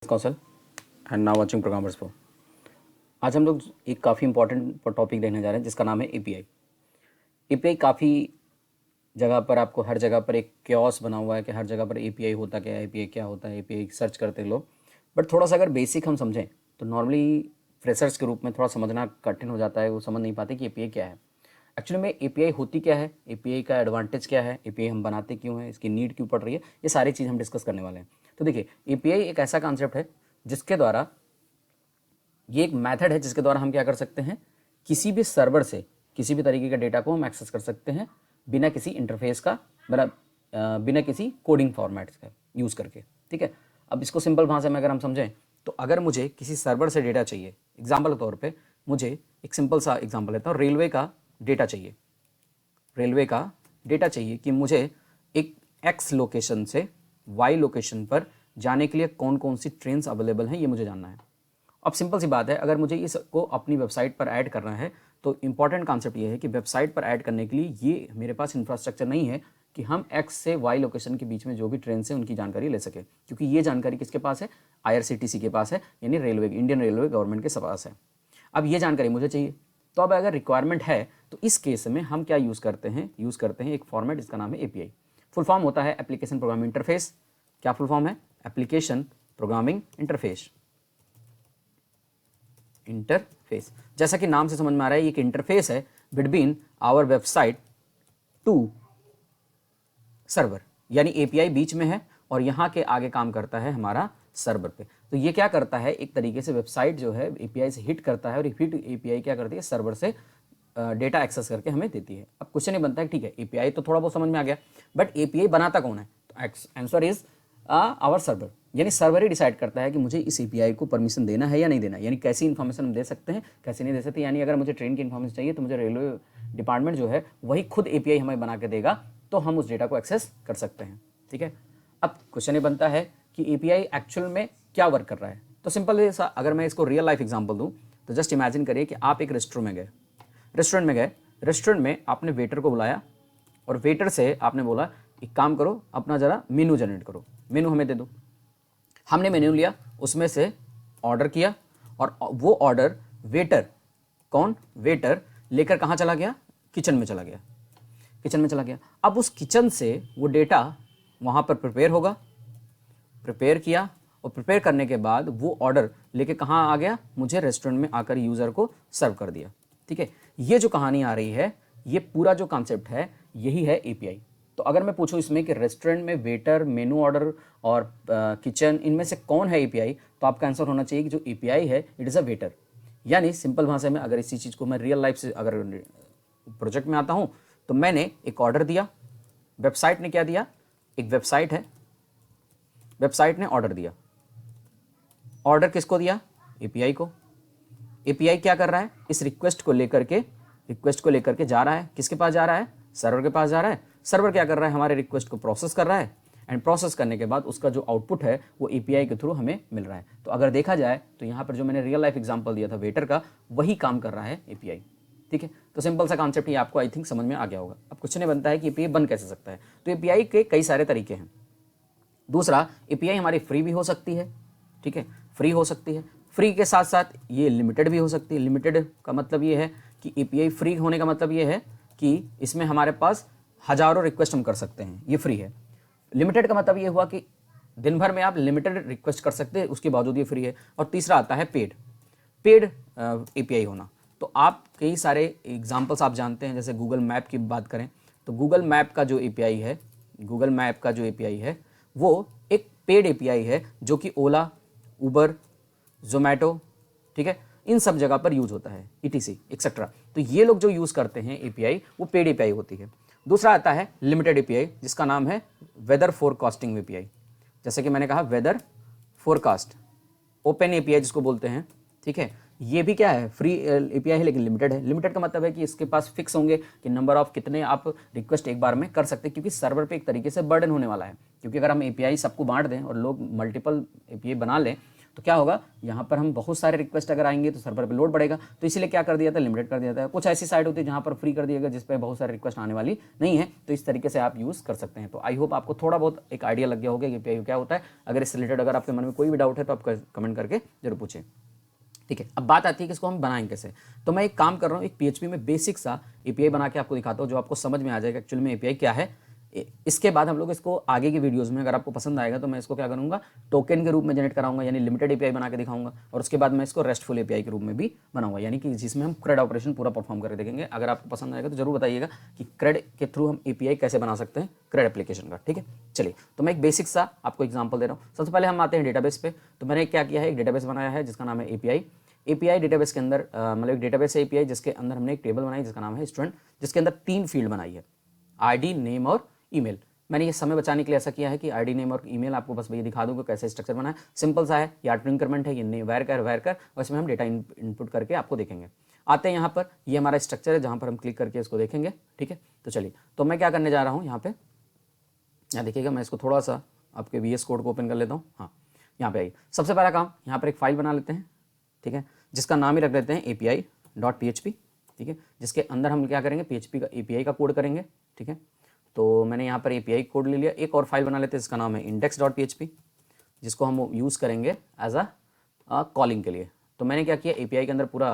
Kaushal and now watching programmers pro. आज हम लोग एक काफ़ी इंपॉर्टेंट टॉपिक देखने जा रहे हैं जिसका नाम है एपीआई। एपीआई काफ़ी जगह पर आपको हर जगह पर एक क्योस बना हुआ है कि हर जगह पर एपीआई होता क्या है, एपीआई क्या होता है, एपीआई सर्च करते हैं लोग। बट थोड़ा सा अगर बेसिक हम समझें तो नॉर्मली फ्रेशर्स के रूप में थोड़ा समझना कठिन हो जाता है, वो समझ नहीं पाते कि एपीआई क्या है। एक्चुअली में एपीआई होती क्या है, एपीआई का एडवांटेज क्या है, एपीआई हम बनाते क्यों हैं, इसकी नीड क्यों पड़ रही है, ये सारी चीज़ हम डिस्कस करने वाले हैं। तो देखिए, एपीआई एक ऐसा कॉन्सेप्ट है जिसके द्वारा, ये एक मेथड है जिसके द्वारा हम क्या कर सकते हैं, किसी भी सर्वर से किसी भी तरीके का डेटा को हम एक्सेस कर सकते हैं बिना किसी इंटरफेस का, बिना किसी कोडिंग फॉर्मेट्स का यूज़ करके। ठीक है, अब इसको सिंपल भाषा में अगर हम समझें तो अगर मुझे किसी सर्वर से डेटा चाहिए, एग्जाम्पल के तौर पे मुझे एक सिंपल सा एग्जाम्पल लेता हूँ, रेलवे का डेटा चाहिए। रेलवे का डेटा चाहिए कि मुझे एक एक्स लोकेशन से वाई लोकेशन पर जाने के लिए कौन कौन सी ट्रेन्स अवेलेबल हैं, ये मुझे जानना है। अब सिंपल सी बात है, अगर मुझे इसको अपनी वेबसाइट पर ऐड करना है तो इंपॉर्टेंट कॉन्सेप्ट ये है कि वेबसाइट पर ऐड करने के लिए ये मेरे पास इंफ्रास्ट्रक्चर नहीं है कि हम एक्स से वाई लोकेशन के बीच में जो भी ट्रेन से उनकी जानकारी ले सके, क्योंकि ये जानकारी किसके पास है, आईआरसीटीसी के पास है, यानी रेलवे, इंडियन रेलवे गवर्नमेंट के पास है। अब ये जानकारी मुझे चाहिए, तो अब अगर रिक्वायरमेंट है तो इस केस में हम क्या यूज़ करते हैं एक फॉर्मेट जिसका नाम है एपीआई। फुल फॉर्म होता है एप्लीकेशन प्रोग्रामिंग इंटरफेस। क्या फुल फॉर्म है? Application programming interface. जैसा कि नाम से समझ में आ रहा है, ये एक इंटरफेस है between our website to server, यानी एपीआई बीच में है और यहाँ के आगे काम करता है हमारा सर्वर पे। तो ये क्या करता है, एक तरीके से वेबसाइट जो है एपीआई से हिट करता है और हिट एपीआई क्या करती है, सर्वर से डेटा एक्सेस करके हमें देती है। अब क्वेश्चन ये बनता है, ठीक है एपीआई तो थोड़ा बहुत समझ में आ गया, बट एपीआई बनाता कौन है? तो आंसर इज आवर सर्वर, यानी सर्वर ही डिसाइड करता है कि मुझे इस एपीआई को परमिशन देना है या नहीं देना, यानी कैसी इन्फॉर्मेशन हम दे सकते हैं, कैसे नहीं दे सकते। यानी अगर मुझे ट्रेन की इन्फॉर्मेशन चाहिए तो मुझे रेलवे डिपार्टमेंट जो है वही खुद एपीआई हमें बना के देगा, तो हम उस डेटा को एक्सेस कर सकते हैं। ठीक है, अब क्वेश्चन ये बनता है कि एपीआई एक्चुअल में क्या वर्क कर रहा है। तो सिंपल है, अगर मैं इसको रियल लाइफ एग्जांपल दूं तो जस्ट इमेजिन करिए कि आप एक रेस्टोरेंट में आपने वेटर को बुलाया और वेटर से आपने बोला एक काम करो, अपना जरा मेनू जनरेट करो, मेनू हमें दे दो। हमने मेन्यू लिया, उसमें से ऑर्डर किया और वो ऑर्डर वेटर लेकर कहाँ चला गया? किचन में चला गया। अब उस किचन से वो डेटा वहाँ पर प्रिपेयर किया और प्रिपेयर करने के बाद वो ऑर्डर लेके कहाँ आ गया? मुझे रेस्टोरेंट में आकर यूज़र को सर्व कर दिया। ठीक है, ये जो कहानी आ रही है, ये पूरा जो कॉन्सेप्ट है यही है एपीआई। तो अगर मैं पूछूं इसमें कि रेस्टोरेंट में वेटर, मेनू ऑर्डर और किचन, इनमें से कौन है एपीआई, तो आपका आंसर होना चाहिए कि जो एपीआई है इट इज़ अ वेटर। यानी सिंपल भाषा में अगर इसी चीज़ को मैं रियल लाइफ से अगर प्रोजेक्ट में आता हूँ तो मैंने एक ऑर्डर दिया, वेबसाइट ने क्या दिया, एक वेबसाइट है, वेबसाइट ने ऑर्डर दिया। ऑर्डर किसको दिया? एपीआई को। एपीआई क्या कर रहा है? इस रिक्वेस्ट को लेकर के जा रहा है, किसके पास जा रहा है? सर्वर के पास जा रहा है। सर्वर क्या कर रहा है? हमारे रिक्वेस्ट को प्रोसेस कर रहा है एंड प्रोसेस करने के बाद उसका जो आउटपुट है वो एपीआई के थ्रू हमें मिल रहा है। तो अगर देखा जाए तो यहाँ पर जो मैंने रियल लाइफ एग्जांपल दिया था वेटर का, वही काम कर रहा है एपीआई। ठीक है, तो सिंपल सा कॉन्सेप्ट ये आपको आई थिंक समझ में आ गया होगा। अब क्वेश्चन ये बनता है कि एपीआई बन कैसे सकता है। तो एपीआई के कई सारे तरीके हैं। दूसरा, एपीआई हमारी फ्री भी हो सकती है। ठीक है, फ्री हो सकती है, फ्री के साथ साथ ये लिमिटेड भी हो सकती है। लिमिटेड का मतलब ये है कि एपीआई फ्री होने का मतलब ये है कि इसमें हमारे पास हजारों रिक्वेस्ट हम कर सकते हैं, ये फ्री है। लिमिटेड का मतलब ये हुआ कि दिन भर में आप लिमिटेड रिक्वेस्ट कर सकते हैं, उसके बावजूद ये फ्री है। और तीसरा आता है पेड एपीआई होना। तो आप कई सारे एग्जांपल्स आप जानते हैं, जैसे गूगल मैप की बात करें तो गूगल मैप का जो एपीआई है वो एक पेड एपीआई है, जो कि ओला, उबर, जोमैटो, ठीक है, इन सब जगह पर यूज होता है, ईटीसी एक्सेट्रा। तो ये लोग जो यूज करते हैं एपीआई, वो पेड एपीआई होती है। दूसरा आता है लिमिटेड एपीआई, जिसका नाम है वेदर फोरकास्टिंग एपीआई। जैसे कि मैंने कहा वेदर फोरकास्ट, ओपन एपीआई जिसको बोलते हैं। ठीक है, ये भी क्या है? फ्री एपीआई है लेकिन लिमिटेड है। लिमिटेड का मतलब है कि इसके पास फिक्स होंगे कि नंबर ऑफ कितने आप रिक्वेस्ट एक बार में कर सकते हैं, क्योंकि सर्वर पे एक तरीके से बर्डन होने वाला है। क्योंकि अगर हम एपीआई सबको बांट दें और लोग मल्टीपल एपीआई बना लें तो क्या होगा, यहाँ पर हम बहुत सारे रिक्वेस्ट अगर आएंगे तो सर्वर पे लोड बढ़ेगा, तो इसीलिए क्या कर दिया था, लिमिटेड कर दिया था। कुछ ऐसी साइट होती है जहाँ पर फ्री कर दिया गया जिस पर बहुत सारे रिक्वेस्ट आने वाली नहीं है, तो इस तरीके से आप यूज़ कर सकते हैं। तो आई होप आपको थोड़ा बहुत एक आइडिया लग गया होगा कि API क्या होता है। अगर इससे रिलेटेड अगर आपके मन में कोई भी डाउट है तो आप कमेंट करके जरूर पूछें, ठीक है। अब बात आती है कि इसको हम बनाएंगे कैसे। तो मैं एक काम कर रहा हूँ, एक PHP में बेसिक सा API बना के आपको दिखाता हूँ, जो आपको समझ में आ जाएगा एक्चुअली में API क्या है। इसके बाद हम लोग इसको आगे की वीडियोस में अगर आपको पसंद आएगा तो मैं इसको क्या करूँगा, टोकन के रूप में जनरेट कराऊंगा, यानी लिमिटेड API बना के दिखाऊंगा। और उसके बाद मैं इसको रेस्टफुल API के रूप में भी बनाऊंगा, यानी कि जिसमें हम CRUD ऑपरेशन पूरा परफॉर्म करके देखेंगे। अगर आपको पसंद आएगा तो जरूर बताइएगा कि CRUD के थ्रू हम API कैसे बना सकते हैं, CRUD एप्लीकेशन का, ठीक है। चलिए, तो मैं एक बेसिक सा आपको एग्जाम्पल दे रहा हूँ। सबसे पहले हम आते हैं डेटाबेस पे। तो मैंने क्या किया है, एक डेटाबेस बनाया है जिसका नाम है API डेटाबेस के अंदर मतलब एक डेटाबेस है API, जिसके अंदर हमने एक टेबल बनाई जिसका नाम है स्टूडेंट, जिसके अंदर 3 फील्ड बनाई है, ID, नेम और ईमेल। मैंने ये समय बचाने के लिए ऐसा किया है कि ID, नेम और ईमेल आपको बस भैया दिखा दूंगा कैसे स्ट्रक्चर बना है। सिंपल सा है, ये ऑटो इंक्रीमेंट है, ये वैर कर और इसमें हम डेटा इनपुट करके आपको देखेंगे। आते हैं यहाँ पर, ये हमारा स्ट्रक्चर है जहाँ पर हम क्लिक करके इसको देखेंगे, ठीक है। तो चलिए, तो मैं क्या करने जा रहा हूँ यहाँ पे, यहाँ देखिएगा, मैं इसको थोड़ा सा आपके VS कोड को ओपन कर लेता हूँ। हाँ, यहाँ पे आइए। सबसे पहला काम, यहाँ पर एक फाइल बना लेते हैं, ठीक है, जिसका नाम ही रख देते हैं API.php, ठीक है, जिसके अंदर हम क्या करेंगे, PHP का API का कोड करेंगे, ठीक है। तो मैंने यहाँ पर API कोड ले लिया। एक और फाइल बना लेते हैं जिसका नाम है index.php, जिसको हम यूज़ करेंगे एज अ कॉलिंग के लिए। तो मैंने क्या किया, API के अंदर पूरा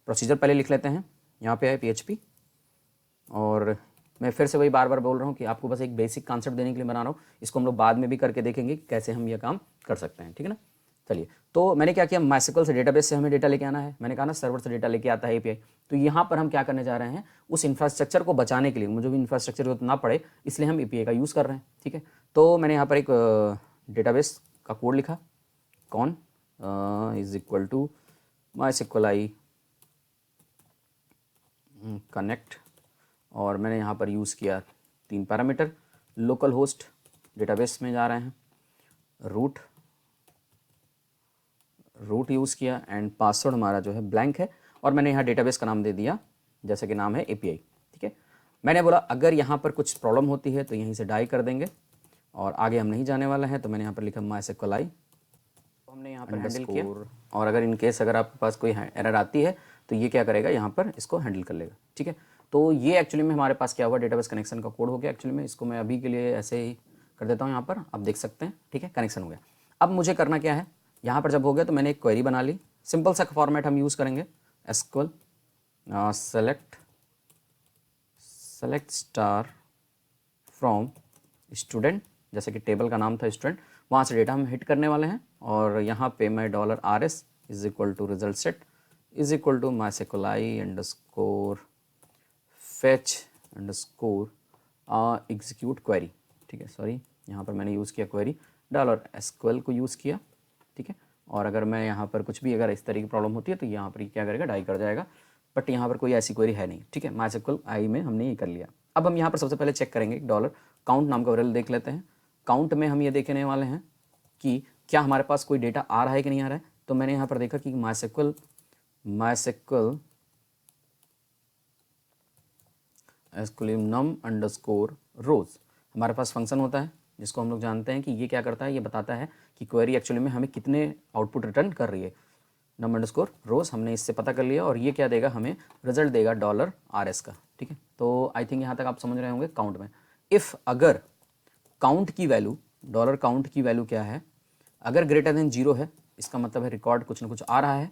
प्रोसीजर पहले लिख लेते हैं। यहाँ पे है PHP, और मैं फिर से वही बार बार बोल रहा हूँ कि आपको बस एक बेसिक कॉन्सेप्ट देने के लिए बना रहा हूँ। इसको हम लोग बाद में भी करके देखेंगे कि कैसे हम ये काम कर सकते हैं, ठीक है ना। चलिए, तो मैंने क्या किया, MySQL से डेटाबेस से हमें डेटा लेके आना है। मैंने कहा ना सर्वर से डेटा लेके आता है API। तो यहाँ पर हम क्या करने जा रहे हैं, उस इंफ्रास्ट्रक्चर को बचाने के लिए, मुझे भी इंफ्रास्ट्रक्चर जरूरत ना पड़े, इसलिए हम API का यूज़ कर रहे हैं, ठीक है। तो मैंने यहाँ पर एक डेटाबेस का कोड लिखा, कौन is equal to MySQL connect, और मैंने यहाँ पर यूज़ किया 3 पैरामीटर। लोकल होस्ट डेटाबेस में जा रहे हैं, रूट यूज़ किया, एंड पासवर्ड हमारा जो है ब्लैंक है, और मैंने यहाँ डेटाबेस का नाम दे दिया जैसे कि नाम है API, ठीक है। मैंने बोला अगर यहाँ पर कुछ प्रॉब्लम होती है तो यहीं से डाई कर देंगे, और आगे हम नहीं जाने वाला है। तो मैंने यहाँ पर लिखा MySQL तो हमने यहाँ पर हैंडल किया, और अगर इन केस अगर आपके पास कोई एरर आती है तो ये क्या करेगा, यहाँ पर इसको हैंडल कर लेगा, ठीक है। तो ये एक्चुअली में हमारे पास क्या हुआ, डेटाबेस कनेक्शन का कोड हो गया। एक्चुअली में इसको मैं अभी के लिए ऐसे ही कर देता हूँ, यहाँ पर आप देख सकते हैं, ठीक है, कनेक्शन हो गया। अब मुझे करना क्या है, यहाँ पर जब हो गया तो मैंने एक क्वेरी बना ली। सिंपल सा फॉर्मेट हम यूज़ करेंगे, SQL select star from student, जैसे कि टेबल का नाम था स्टूडेंट, वहाँ से डेटा हम हिट करने वाले हैं। और यहाँ पे मैं $RS is equal to result set is equal to MySQL underscore fetch underscore execute query, ठीक है। सॉरी, यहाँ पर मैंने यूज़ किया क्वेरी $SQL को यूज़ किया, ठीक है। और अगर मैं यहाँ पर कुछ भी अगर इस तरह की प्रॉब्लम होती है तो यहाँ पर क्या करेगा, डाई कर जाएगा। बट यहाँ पर कोई ऐसी क्वेरी है नहीं, ठीक है। MySQL में हमने ये कर लिया। अब हम यहाँ पर सबसे पहले चेक करेंगे, $काउंट नाम का वेरिएबल देख लेते हैं। काउंट में हम ये देखने वाले हैं कि क्या हमारे पास कोई डेटा आ रहा है कि नहीं आ रहा है। तो मैंने यहाँ पर देखा कि MySQL num अंडरस्कोर रोज हमारे पास फंक्शन होता है, जिसको हम लोग जानते हैं कि ये क्या करता है, ये बताता है कि क्वेरी एक्चुअली में हमें कितने आउटपुट रिटर्न कर रही है। नम अंडरस्कोर रोज हमने इससे पता कर लिया, और ये क्या देगा, हमें रिजल्ट देगा $RS का, ठीक है। तो आई थिंक यहाँ तक आप समझ रहे होंगे काउंट में। इफ़ अगर काउंट की वैल्यू, $काउंट की वैल्यू क्या है, अगर ग्रेटर देन 0 है, इसका मतलब है रिकॉर्ड कुछ ना कुछ आ रहा है,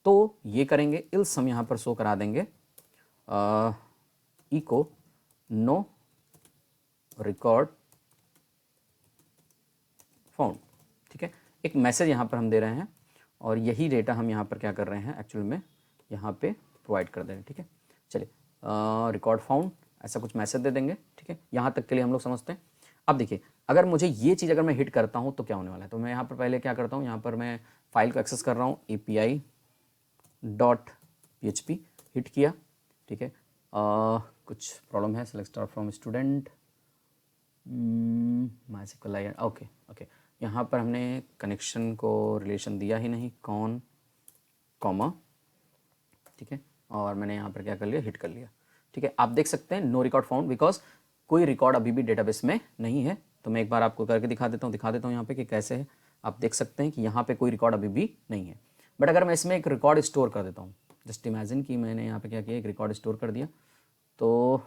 तो ये करेंगे इल्स हम यहाँ पर शो करा देंगे इको नो रिकॉर्ड फाउंड, ठीक है। एक मैसेज यहाँ पर हम दे रहे हैं, और यही डेटा हम यहाँ पर क्या कर रहे हैं, एक्चुअल में यहाँ पे प्रोवाइड कर दे रहे हैं, ठीक है। चलिए, रिकॉर्ड फाउंड ऐसा कुछ मैसेज दे देंगे, ठीक है। यहाँ तक के लिए हम लोग समझते हैं। अब देखिए, अगर मुझे ये चीज़ अगर मैं हिट करता हूँ तो क्या होने वाला है। तो मैं यहाँ पर पहले क्या करता हूँ, यहाँ पर मैं फाइल को एक्सेस कर रहा हूँ, API.php हिट किया, ठीक है। कुछ प्रॉब्लम है, select star from student MySQL okay. यहाँ पर हमने कनेक्शन को रिलेशन दिया ही नहीं, कौन कॉमा, ठीक है। और मैंने यहाँ पर क्या कर लिया, हिट कर लिया, ठीक है। आप देख सकते हैं नो रिकॉर्ड फाउंड, बिकॉज कोई रिकॉर्ड अभी भी डेटाबेस में नहीं है। तो मैं एक बार आपको करके दिखा देता हूँ यहाँ पे कि कैसे है। आप देख सकते हैं कि यहाँ पे कोई रिकॉर्ड अभी भी नहीं है। बट अगर मैं इसमें एक रिकॉर्ड स्टोर कर देता हूँ, जस्ट इमेजिन कि मैंने यहाँ पे क्या किया, एक रिकॉर्ड स्टोर कर दिया। तो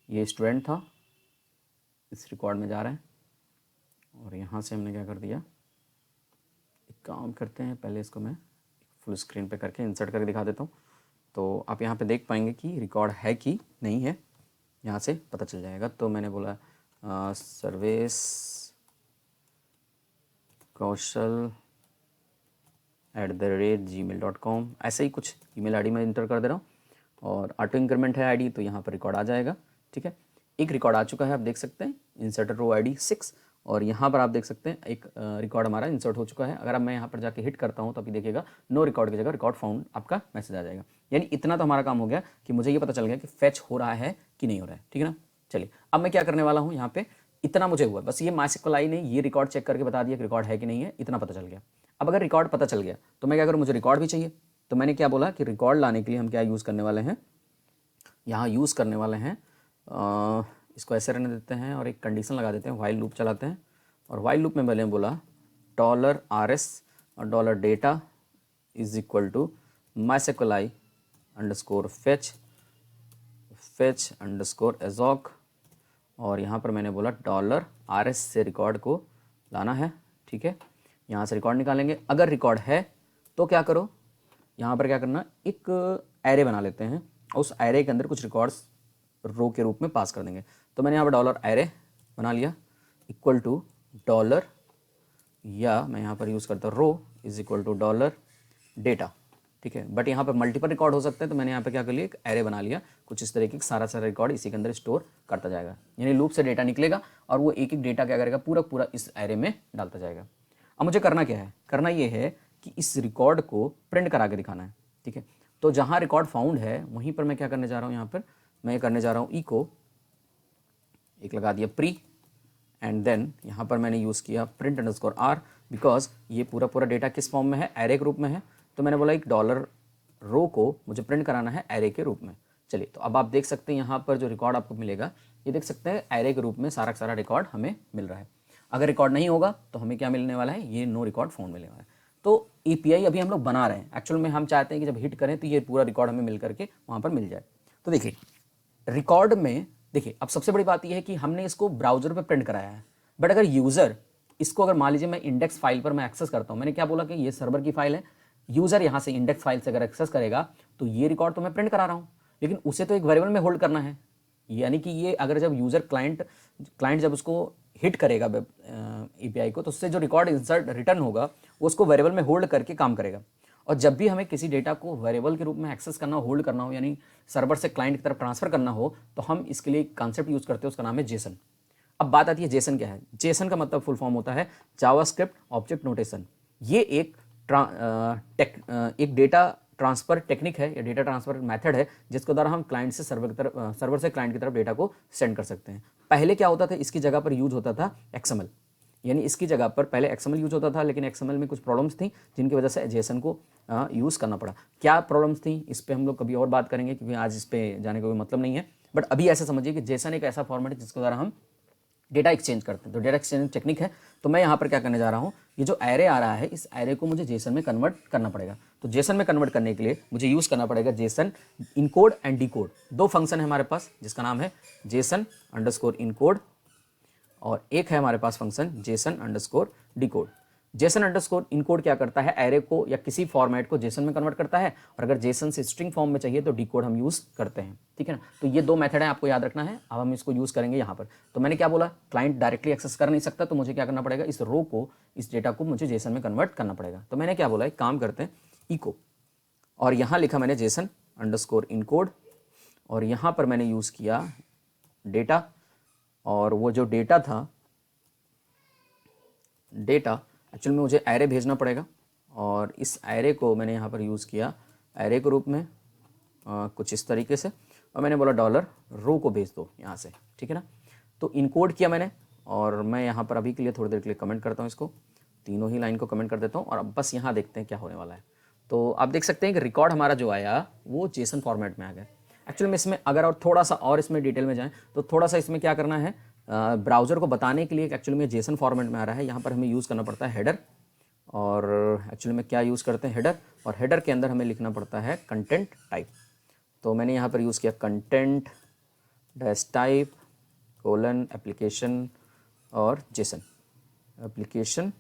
ये स्टूडेंट था, इस रिकॉर्ड में जा रहे हैं, और यहाँ से हमने क्या कर दिया, एक काम करते हैं, पहले इसको मैं फुल स्क्रीन पे करके इंसर्ट करके दिखा देता हूँ। तो आप यहाँ पे देख पाएंगे कि रिकॉर्ड है कि नहीं है, यहाँ से पता चल जाएगा। तो मैंने बोला सर्वेश कौशल @gmail.com, ऐसे ही कुछ ईमेल आईडी में इंटर कर दे रहा हूँ, और ऑटो इंक्रीमेंट है आईडी, तो यहाँ पर रिकॉर्ड आ जाएगा। ठीक है, एक रिकॉर्ड आ चुका है, आप देख सकते हैं, इंसर्ट रो आईडी 6, और यहाँ पर आप देख सकते हैं एक रिकॉर्ड हमारा इंसर्ट हो चुका है। अगर अब मैं यहाँ पर जाके हिट करता हूँ तो अभी देखिएगा नो रिकॉर्ड की जगह रिकॉर्ड फाउंड आपका मैसेज आ जाएगा। यानी इतना तो हमारा काम हो गया कि मुझे ये पता चल गया कि फैच हो रहा है कि नहीं हो रहा है। ठीक है ना, चलिए अब मैं क्या करने वाला हूँ, यहाँ पे इतना मुझे हुआ, बस ये MySQL ने ये रिकॉर्ड चेक करके बता दिया कि रिकॉर्ड है कि नहीं है, इतना पता चल गया। अब अगर रिकॉर्ड पता चल गया तो मैं क्या करूँ, मुझे रिकॉर्ड भी चाहिए। तो मैंने क्या बोला कि रिकॉर्ड लाने के लिए हम क्या यूज़ करने वाले हैं, यहाँ यूज़ करने वाले हैं, इसको ऐसे रहने देते हैं और एक कंडीशन लगा देते हैं, व्हाइल लूप चलाते हैं। और व्हाइल लूप में मैंने बोला $RS और $data is equal to MySQL fetch _ assoc, और यहाँ पर मैंने बोला $RS से रिकॉर्ड को लाना है। ठीक है, यहाँ से रिकॉर्ड निकालेंगे। अगर रिकॉर्ड है तो क्या करो, यहाँ पर क्या करना, एक एरे बना लेते हैं, उस एरे के अंदर कुछ रिकॉर्ड्स रो के रूप में पास कर देंगे। तो मैंने यहाँ पर $array बना लिया इक्वल टू $, या मैं यहाँ पर यूज़ करता हूँ रो इज इक्वल टू $data। ठीक है, बट यहाँ पर मल्टीपल रिकॉर्ड हो सकते हैं, तो मैंने यहाँ पे क्या कर लिया, एक एरे बना लिया, कुछ इस तरीके की सारा रिकॉर्ड इसी के अंदर स्टोर करता जाएगा। यानी लूप से डेटा निकलेगा और वो एक एक डेटा क्या करेगा, पूरा इस एरे में डालता जाएगा। अब मुझे करना क्या है, करना ये है कि इस रिकॉर्ड को प्रिंट करा के दिखाना है। ठीक है, तो जहाँ रिकॉर्ड फाउंड है वहीं पर मैं क्या करने जा रहा हूँ, यहाँ पर मैं करने जा रहा हूँ इको, एक लगा दिया प्री, एंड देन यहाँ पर मैंने यूज़ किया प्रिंट _ r, बिकॉज ये पूरा डेटा किस फॉर्म में है, एरे के रूप में है। तो मैंने बोला एक $रो को मुझे प्रिंट कराना है एरे के रूप में। चलिए, तो अब आप देख सकते हैं यहाँ पर जो रिकॉर्ड आपको मिलेगा, ये देख सकते हैं एरे के रूप में सारा रिकॉर्ड हमें मिल रहा है। अगर रिकॉर्ड नहीं होगा तो हमें क्या मिलने वाला है, ये नो रिकॉर्ड फाउंड मिलने वाला है। तो API अभी हम लोग बना रहे हैं, एक्चुअल में हम चाहते हैं कि जब हिट करें तो ये पूरा रिकॉर्ड हमें मिल करके वहाँ पर मिल जाए। तो देखिए रिकॉर्ड में, देखिए अब सबसे बड़ी बात यह है कि हमने इसको ब्राउजर पे प्रिंट कराया है, बट अगर यूज़र इसको, अगर मान लीजिए मैं इंडेक्स फाइल पर मैं एक्सेस करता हूँ, मैंने क्या बोला कि ये सर्वर की फाइल है, यूज़र यहाँ से इंडेक्स फाइल से अगर एक्सेस करेगा तो ये रिकॉर्ड तो मैं प्रिंट करा रहा हूँ, लेकिन उसे तो एक वेरिएबल में होल्ड करना है। यानी कि ये अगर जब यूज़र क्लाइंट जब उसको हिट करेगा API को, तो उससे जो रिकॉर्ड इंसर्ट रिटर्न होगा वो उसको वेरिएबल में होल्ड करके काम करेगा। और जब भी हमें किसी डेटा को वेरिएबल के रूप में एक्सेस करना हो, होल्ड करना हो, यानी सर्वर से क्लाइंट की तरफ ट्रांसफर करना हो, तो हम इसके लिए एक कॉन्सेप्ट यूज़ करते हैं, उसका नाम है जेसन। अब बात आती है जेसन क्या है। जेसन का मतलब फुल फॉर्म होता है जावास्क्रिप्ट ऑब्जेक्ट नोटेशन। ये एक डेटा ट्रांसफ़र टेक्निक है या डेटा ट्रांसफ़र मेथड है, जिसके द्वारा हम क्लाइंट से सर्वर से क्लाइंट की तरफ डेटा को सेंड कर सकते हैं। पहले क्या होता था, इसकी जगह पर यूज होता था XML, यानी इसकी जगह पर पहले XML यूज होता था, लेकिन XML में कुछ प्रॉब्लम्स थी जिनकी वजह से जेसन को यूज़ करना पड़ा। क्या प्रॉब्लम्स थी इस पर हम लोग कभी और बात करेंगे, क्योंकि आज इस पर जाने का कोई मतलब नहीं है। बट अभी ऐसा समझिए कि जेसन एक ऐसा फॉर्मेट है जिसके द्वारा हम डेटा एक्सचेंज करते हैं, तो डेटा एक्सचेंज टेक्निक है। तो मैं यहाँ पर क्या करने जा रहा हूँ, ये जो एरे आ रहा है, इस एरे को मुझे जेसन में कन्वर्ट करना पड़ेगा। तो जेसन में कन्वर्ट करने के लिए मुझे यूज़ करना पड़ेगा जेसन इनकोड एंड डिकोड। दो फंक्शन है हमारे पास, जिसका नाम है जेसन _इनकोड, और एक है हमारे पास function JSON _decode. JSON _encode क्या करता है, एरे को या किसी फॉर्मेट को जेसन में कन्वर्ट करता है, और अगर जेसन से स्ट्रिंग फॉर्म में चाहिए तो डिकोड हम यूज़ करते हैं। ठीक है ना, तो ये दो मेथड है, आपको याद रखना है। अब हम इसको यूज़ करेंगे यहाँ पर। तो मैंने क्या बोला, क्लाइंट डायरेक्टली एक्सेस कर नहीं सकता, तो मुझे क्या करना पड़ेगा, इस रो को, इस डेटा को मुझे जेसन में कन्वर्ट करना पड़ेगा। तो मैंने क्या बोला, एक काम करते हैं, इको, और यहाँ लिखा मैंने जेसन _इनकोड, और यहाँ पर मैंने यूज़ किया डेटा, और वो जो डेटा था, डेटा एक्चुअल में मुझे एरे भेजना पड़ेगा, और इस एरे को मैंने यहाँ पर यूज़ किया एरे के रूप में कुछ इस तरीके से, और मैंने बोला $रो को भेज दो यहाँ से। ठीक है ना, तो इनकोड किया मैंने, और मैं यहाँ पर अभी के लिए थोड़ी देर के लिए कमेंट करता हूँ, इसको तीनों ही लाइन को कमेंट कर देता हूँ, और अब बस यहाँ देखते हैं क्या होने वाला है। तो आप देख सकते हैं कि रिकॉर्ड हमारा जो आया वो जेसन फॉर्मेट में आ गया। एक्चुअली में इसमें अगर और थोड़ा सा और इसमें डिटेल में जाएँ तो थोड़ा सा इसमें क्या करना है, ब्राउज़र को बताने के लिए एक्चुअली में जेसन फॉर्मेट में आ रहा है। यहाँ पर हमें यूज़ करना पड़ता है हेडर, और एक्चुअली में क्या यूज़ करते हैं हेडर, और हेडर के अंदर हमें लिखना पड़ता है कंटेंट टाइप। तो मैंने यहाँ पर यूज़ किया content dash type colon application और जेसन, एप्लीकेशन,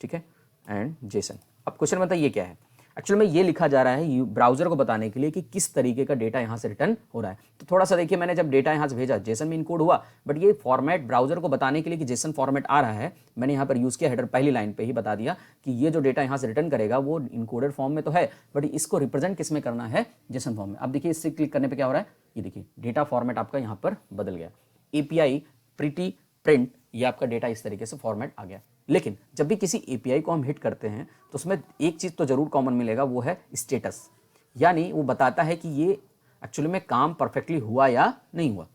ठीक है, एंड जेसन। अब क्वेश्चन मतलब ये क्या है, एक्चुअली में ये लिखा जा रहा है ब्राउजर को बताने के लिए कि किस तरीके का डेटा यहाँ से रिटर्न हो रहा है। तो थोड़ा सा देखिए, मैंने जब डेटा यहाँ से भेजा जेसन में इनकोड हुआ, बट ये फॉर्मेट ब्राउजर को बताने के लिए कि जेसन फॉर्मेट आ रहा है, मैंने यहाँ पर यूज़ किया हेडर, पहली लाइन पे ही बता दिया कि ये जो डेटा यहाँ से रिटर्न करेगा वो इनकोडेड फॉर्म में तो है, बट इसको रिप्रेजेंट किस में करना है, जेसन फॉर्म में। अब देखिए इससे क्लिक करने पर क्या हो रहा है, ये देखिए डेटा फॉर्मेट आपका यहाँ पर बदल गया, एपीआई प्रीटी प्रिंट, ये आपका डेटा इस तरीके से फॉर्मेट आ गया। लेकिन जब भी किसी एपीआई को हम हिट करते हैं तो उसमें एक चीज़ तो जरूर कॉमन मिलेगा, वो है स्टेटस, यानी वो बताता है कि ये एक्चुअली में काम परफेक्टली हुआ या नहीं हुआ।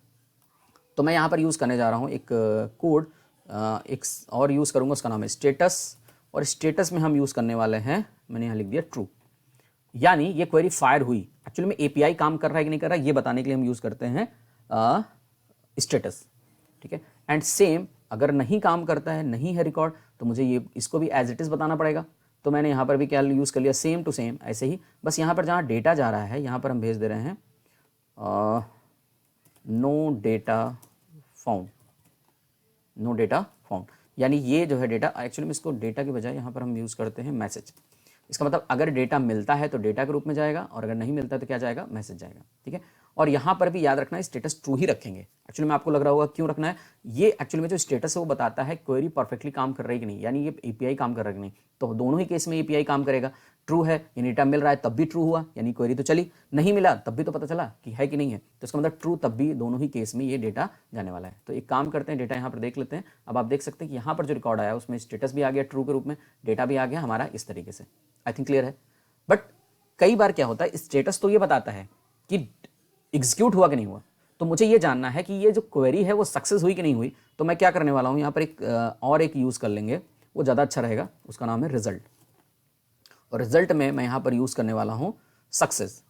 तो मैं यहाँ पर यूज़ करने जा रहा हूँ एक कोड, एक और यूज़ करूँगा, उसका नाम है स्टेटस, और स्टेटस में हम यूज़ करने वाले हैं, मैंने यहाँ लिख दिया ट्रू, यानी ये क्वेरी फायर हुई। एक्चुअली में एपीआई काम कर रहा है कि नहीं कर रहा है ये बताने के लिए हम यूज़ करते हैं स्टेटस, ठीक है। एंड सेम अगर नहीं काम करता है, नहीं है रिकॉर्ड, तो मुझे ये इसको भी एज इट इज़ बताना पड़ेगा। तो मैंने यहाँ पर भी क्या यूज़ कर लिया, सेम टू सेम, ऐसे ही, बस यहाँ पर जहाँ डेटा जा रहा है यहाँ पर हम भेज दे रहे हैं no data found, no data found, यानी ये जो है डेटा, एक्चुअली में इसको डेटा के बजाय यहाँ पर हम यूज़ करते हैं मैसेज। इसका मतलब अगर डेटा मिलता है तो डेटा के रूप में जाएगा, और अगर नहीं मिलता तो क्या जाएगा, मैसेज जाएगा, ठीक है। और यहाँ पर भी याद रखना है स्टेटस ट्रू ही रखेंगे। एक्चुअली में आपको लग रहा होगा क्यों रखना है, ये एक्चुअली में जो स्टेटस है वो बताता है क्वेरी परफेक्टली काम कर रही है कि नहीं, यानी ये एपीआई काम कर रहा है कि नहीं। तो दोनों ही केस में एपीआई काम करेगा, ट्रू है यानी डेटा मिल रहा है तब भी ट्रू हुआ, यानी क्वेरी तो चली, नहीं मिला तब भी तो पता चला कि है कि नहीं है, तो इसका मतलब ट्रू तब भी, दोनों ही केस में ये डेटा जाने वाला है। तो एक काम करते हैं, डेटा यहाँ पर देख लेते हैं। अब आप देख सकते हैं कि यहाँ पर जो रिकॉर्ड आया उसमें स्टेटस भी आ गया ट्रू के रूप में, डेटा भी आ गया हमारा इस तरीके से। आई थिंक क्लियर है। बट कई बार क्या होता है, स्टेटस तो ये बताता है कि एग्जीक्यूट हुआ कि नहीं हुआ, तो मुझे ये जानना है कि ये जो क्वेरी है वो सक्सेस हुई कि नहीं हुई। तो मैं क्या करने वाला हूँ, यहाँ पर एक यूज़ कर लेंगे, वो ज़्यादा अच्छा रहेगा, उसका नाम है रिजल्ट। और रिजल्ट में मैं यहाँ पर यूज़ करने वाला हूँ सक्सेस,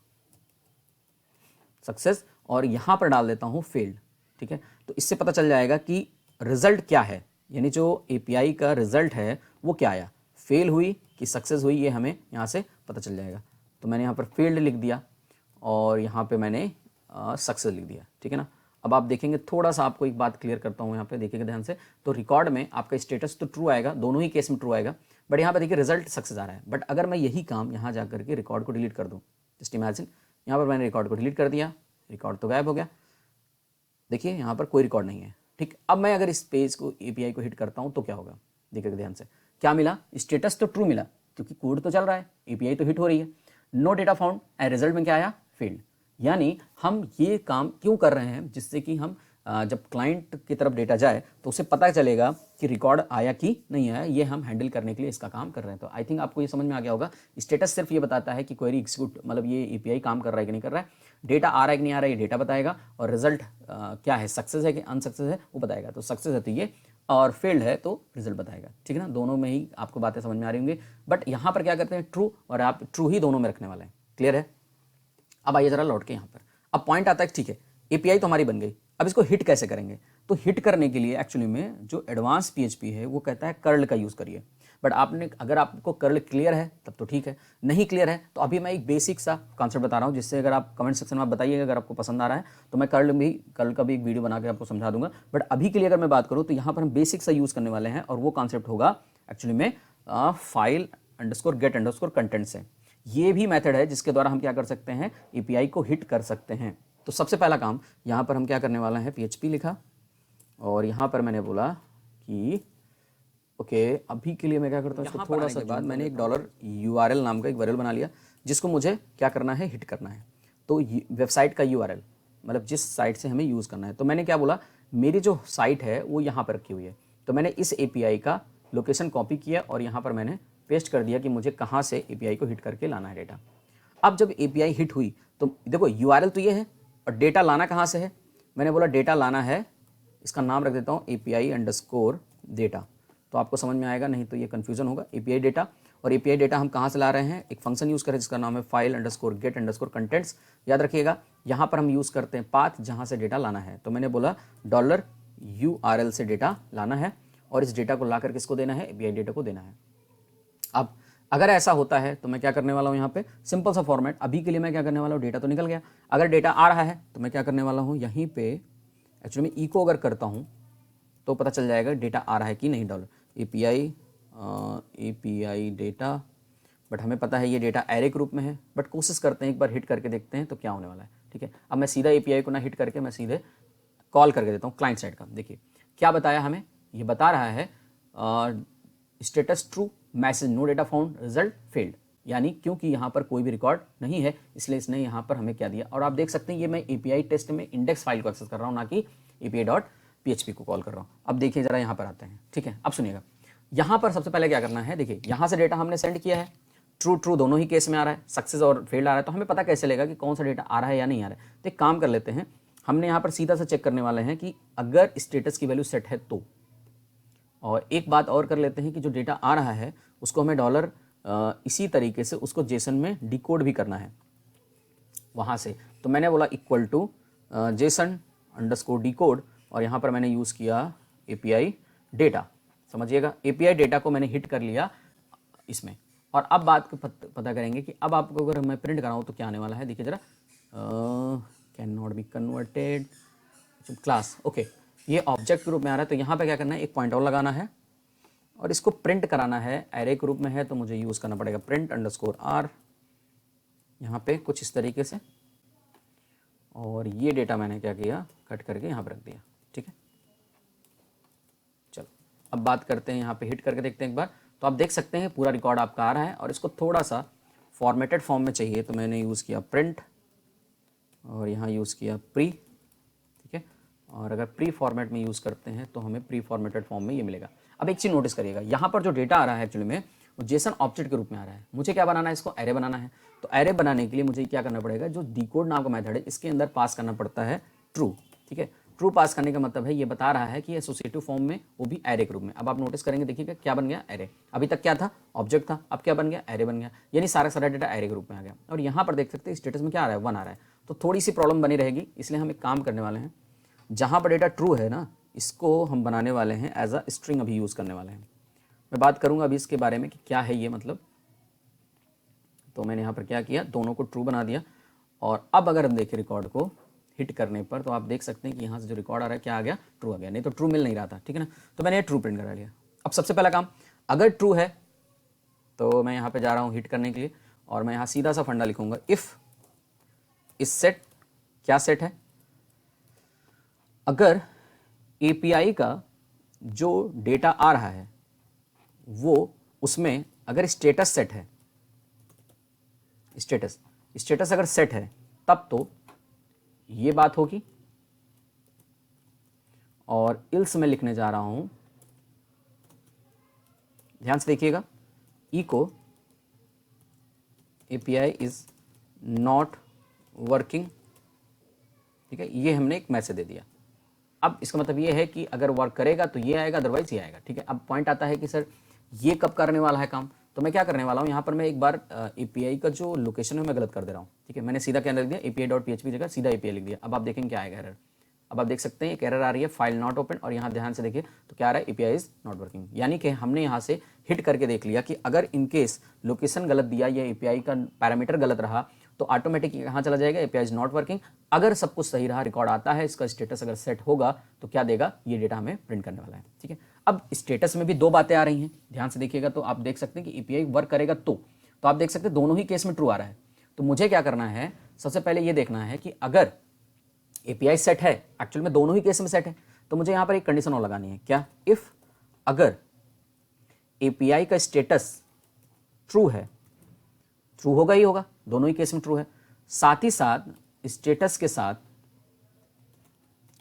और यहाँ पर डाल देता हूँ फेल्ड, ठीक है। तो इससे पता चल जाएगा कि रिजल्ट क्या है, यानी जो एपीआई का रिजल्ट है वो क्या आया, फेल हुई कि सक्सेस हुई, ये हमें यहाँ से पता चल जाएगा। तो मैंने यहाँ पर फेल्ड लिख दिया और यहाँ पे मैंने सक्सेस लिख दिया, ठीक है ना। अब आप देखेंगे, थोड़ा सा आपको एक बात क्लियर करता हूँ, यहाँ पे देखिएगा ध्यान से। तो रिकॉर्ड में आपका स्टेटस तो ट्रू आएगा, दोनों ही केस में ट्रू आएगा, बट यहाँ पे देखिए रिजल्ट सक्सेस आ रहा है। बट अगर मैं यही काम यहाँ जा करके रिकॉर्ड को डिलीट कर दूँ, जस्ट इमेजिन, यहाँ पर मैंने रिकॉर्ड को डिलीट कर दिया, रिकॉर्ड तो गायब हो गया, देखिए यहाँ पर कोई रिकॉर्ड नहीं है, ठीक। अब मैं अगर इस पेज को एपीआई को हिट करता हूँ तो क्या होगा, देखिएगा ध्यान से, क्या मिला, स्टेटस तो ट्रू मिला क्योंकि कोड तो चल रहा है, एपीआई तो हिट हो रही है, no data found, and result में क्या आया, फेल्ड। यानी हम ये काम क्यों कर रहे हैं, जिससे कि हम जब क्लाइंट की तरफ डेटा जाए तो उसे पता चलेगा कि रिकॉर्ड आया कि नहीं आया, ये हम हैंडल करने के लिए इसका काम कर रहे हैं। तो आई थिंक आपको ये समझ में आ गया होगा, स्टेटस सिर्फ ये बताता है कि क्वेरी एग्जीक्यूट, मतलब ये एपीआई काम कर रहा है कि नहीं कर रहा है, डेटा आ रहा है कि नहीं आ रहा है ये डेटा बताएगा, और रिजल्ट क्या है, सक्सेस है कि अनसक्सेस है वो बताएगा। तो सक्सेस है तो ये, और फेल्ड है तो रिजल्ट बताएगा, ठीक है ना। दोनों में ही आपको बातें समझ में आ रही होंगी, बट यहाँ पर क्या करते हैं, ट्रू, और आप ट्रू ही दोनों में रखने वाले हैं, क्लियर है। अब आइए जरा लौट के यहाँ पर, अब पॉइंट आता है, ठीक है एपीआई तो हमारी बन गई, अब इसको हिट कैसे करेंगे। तो हिट करने के लिए एक्चुअली में जो एडवांस पीएचपी है वो कहता है कर्ल का यूज़ करिए, बट आपने, अगर आपको कर्ल क्लियर है तब तो ठीक है, नहीं क्लियर है तो अभी मैं एक बेसिक सा कॉन्सेप्ट बता रहा हूँ, जिससे अगर आप कमेंट सेक्शन में आप बताइएगा, अगर आपको पसंद आ रहा है तो मैं कर्ल का भी एक वीडियो बना के आपको समझा दूंगा। बट अभी के लिए अगर मैं बात करूँ तो यहाँ पर हम बेसिक सा यूज़ करने वाले हैं, और वो कॉन्सेप्ट होगा एक्चुअली में file underscore get underscore content से। ये भी मेथड है जिसके द्वारा हम क्या कर सकते हैं, एपीआई को हिट कर सकते हैं। तो सबसे पहला काम यहाँ पर हम क्या करने वाला है, पीएचपी लिखा, और यहाँ पर मैंने बोला कि ओके अभी के लिए मैं क्या करता हूँ, इसको थोड़ा सा बाद मैंने एक $URL नाम का एक वेरिएबल बना लिया, जिसको मुझे क्या करना है, हिट करना है। तो वेबसाइट का URL, मतलब जिस साइट से हमें यूज़ करना है। तो मैंने क्या बोला, मेरी जो साइट है वो यहाँ पर रखी हुई है, तो मैंने इस एपीआई का लोकेशन कॉपी किया और यहाँ पर मैंने पेस्ट कर दिया कि मुझे कहाँ से एपीआई को हिट करके लाना है डेटा। अब जब एपीआई हिट हुई तो देखो URL तो ये है, और डेटा लाना कहाँ से है, मैंने बोला डेटा लाना है, इसका नाम रख देता हूँ API अंडरस्कोर डेटा, तो आपको समझ में आएगा, नहीं तो ये कन्फ्यूजन होगा। API डेटा, और API डेटा हम कहाँ से ला रहे हैं, एक फंक्शन यूज़ करें जिसका नाम है file underscore get underscore contents. याद रखिएगा यहाँ पर हम यूज़ करते हैं पाथ, जहाँ से डेटा लाना है। तो मैंने बोला URL से डेटा लाना है और इस डेटा को ला कर किसको देना है, API डेटा को देना है। अब अगर ऐसा होता है तो मैं क्या करने वाला हूँ, यहाँ पे सिंपल सा फॉर्मेट, अभी के लिए मैं क्या करने वाला हूँ, डेटा तो निकल गया, अगर डेटा आ रहा है तो मैं क्या करने वाला हूँ, यहीं पे एक्चुअली मैं इको अगर करता हूँ तो पता चल जाएगा डेटा आ रहा है कि नहीं। डॉलर API डेटा, बट हमें पता है ये डेटा एरे के रूप में है, बट कोशिश करते हैं एक बार हिट करके देखते हैं तो क्या होने वाला है। ठीक है, अब मैं सीधा API को ना हिट करके मैं सीधे कॉल करके देता हूँ क्लाइंट साइड का। देखिए क्या बताया हमें, ये बता रहा है status true, message no data found, result failed, यानी क्योंकि यहाँ पर कोई भी रिकॉर्ड नहीं है इसलिए इसने यहाँ पर हमें क्या दिया। और आप देख सकते हैं ये मैं API टेस्ट में इंडेक्स फाइल को एक्सेस कर रहा हूँ, ना कि API.php को कॉल कर रहा हूँ। अब देखिए जरा यहाँ पर आते हैं। ठीक है, अब सुनिएगा, यहाँ पर सबसे पहले क्या करना है, देखिए यहाँ से डेटा हमने सेंड किया है, ट्रू ट्रू दोनों ही केस में आ रहा है, सक्सेस और फेल्ड आ रहा है, तो हमें पता कैसे लगेगा कि कौन सा डेटा आ रहा है या नहीं आ रहा है। तो एक काम कर लेते हैं, हमने यहाँ पर सीधा सा चेक करने वाले हैं कि अगर स्टेटस की वैल्यू सेट है तो, और एक बात और कर लेते हैं कि जो डेटा आ रहा है उसको हमें डॉलर इसी तरीके से उसको जेसन में डिकोड भी करना है वहाँ से। तो मैंने बोला equal to JSON underscore decode, और यहाँ पर मैंने यूज़ किया API डेटा। समझिएगा, API डेटा को मैंने हिट कर लिया इसमें। और अब बात को पता करेंगे कि अब आपको अगर मैं प्रिंट कराऊँ तो क्या आने वाला है। देखिए जरा, can not be converted class, okay, ये ऑब्जेक्ट के रूप में आ रहा है। तो यहाँ पे क्या करना है, एक पॉइंट और लगाना है और इसको प्रिंट कराना है। एरे के रूप में है तो मुझे यूज़ करना पड़ेगा प्रिंट अंडरस्कोर R, यहाँ पे कुछ इस तरीके से, और ये डेटा मैंने क्या किया, कट करके यहाँ पर रख दिया। ठीक है, चलो अब बात करते हैं, यहाँ पे हिट करके देखते हैं एक बार। तो आप देख सकते हैं पूरा रिकॉर्ड आपका आ रहा है, और इसको थोड़ा सा फॉर्मेटेड फॉर्म में चाहिए तो मैंने यूज़ किया प्रिंट, और यहाँ यूज़ किया प्री। ठीक है, और अगर प्री फॉर्मेट में यूज़ करते हैं तो हमें प्री फॉर्मेटेड फॉर्म में ये मिलेगा। अब एक चीज़ नोटिस करिएगा, यहाँ पर जो डेटा आ रहा है एक्चुअली में वो जेसन ऑब्जेक्ट के रूप में आ रहा है। मुझे क्या बनाना है, इसको एरे बनाना है। तो एरे बनाने के लिए मुझे क्या करना पड़ेगा, जो डिकोड नाम का मेथड है इसके अंदर पास करना पड़ता है ट्रू। ठीक है, ट्रू पास करने का मतलब है ये बता रहा है कि एसोसिएटिव फॉर्म में, वो भी एरे के रूप में। अब आप नोटिस करेंगे, देखिएगा क्या बन गया, एरे। अभी तक क्या था, ऑब्जेक्ट था, अब क्या बन गया, एरे बन गया, यानी सारा डेटा एरे के रूप में आ गया। और यहाँ पर देख सकते हैं स्टेटस में क्या आ रहा है, 1 आ रहा है। तो थोड़ी सी प्रॉब्लम बनी रहेगी, इसलिए हम एक काम करने वाले हैं, जहाँ पर डेटा ट्रू है ना, इसको हम बनाने वाले हैं एज अ स्ट्रिंग, अभी यूज़ करने वाले हैं। मैं बात करूँगा अभी इसके बारे में कि क्या है ये मतलब। तो मैंने यहाँ पर क्या किया, दोनों को ट्रू बना दिया। और अब अगर हम देखें रिकॉर्ड को हिट करने पर, तो आप देख सकते हैं कि यहाँ से जो रिकॉर्ड आ रहा है क्या आ गया, ट्रू आ गया, नहीं तो ट्रू मिल नहीं रहा था। ठीक है ना, तो मैंने ये ट्रू प्रिंट करा लिया। अब सबसे पहला काम, अगर ट्रू है तो मैं यहाँ पे जा रहा हूँ हिट करने के लिए, और मैं यहाँ सीधा सा फंडा लिखूंगा, इफ़ इस सेट, क्या सेट है, अगर API का जो डेटा आ रहा है वो उसमें अगर स्टेटस सेट है, स्टेटस अगर सेट है तब तो ये बात होगी। और इल्स में लिखने जा रहा हूं, ध्यान से देखिएगा, echo API is not working. ठीक है, ये हमने एक मैसेज दे दिया। अब इसका मतलब ये है कि अगर वर्क करेगा तो ये आएगा, अदरवाइज ये आएगा। ठीक है, अब पॉइंट आता है कि सर ये कब करने वाला है काम, तो मैं क्या करने वाला हूँ, यहाँ पर मैं एक बार API का जो लोकेशन है मैं गलत कर दे रहा हूँ। ठीक है, मैंने सीधा क्या लिख दिया, API.php जगह सीधा API लिख दिया। अब आप देखेंगे क्या आएगा एरर। अब आप देख सकते हैं एक एरर आ रही है, फाइल नॉट ओपन, और यहाँ ध्यान से देखिए तो क्या आ रहा है, API इज नॉट वर्किंग। यानी कि हमने यहाँ से हिट करके देख लिया कि अगर इनकेस लोकेशन गलत दिया या API का पैरामीटर गलत रहा तो ऑटोमेटिक कहाँ चला जाएगा, API इज नॉट वर्किंग। अगर सब कुछ सही रहा, रिकॉर्ड आता है, इसका स्टेटस अगर सेट होगा तो क्या देगा, ये डेटा हमें प्रिंट करने वाला है। ठीक है, अब स्टेटस में भी दो बातें आ रही हैं, ध्यान से देखिएगा तो आप देख सकते हैं कि API वर्क करेगा तो आप देख सकते हैं दोनों ही केस में ट्रू आ रहा है। तो मुझे क्या करना है, सबसे पहले ये देखना है कि अगर API सेट है, एक्चुअल में दोनों ही केस में सेट है, तो मुझे यहां पर एक कंडीशन और लगानी है, क्या, इफ अगर API का स्टेटस ट्रू है, ट्रू होगा ही होगा, दोनों ही केस में ट्रू है, साथ ही साथ स्टेटस के साथ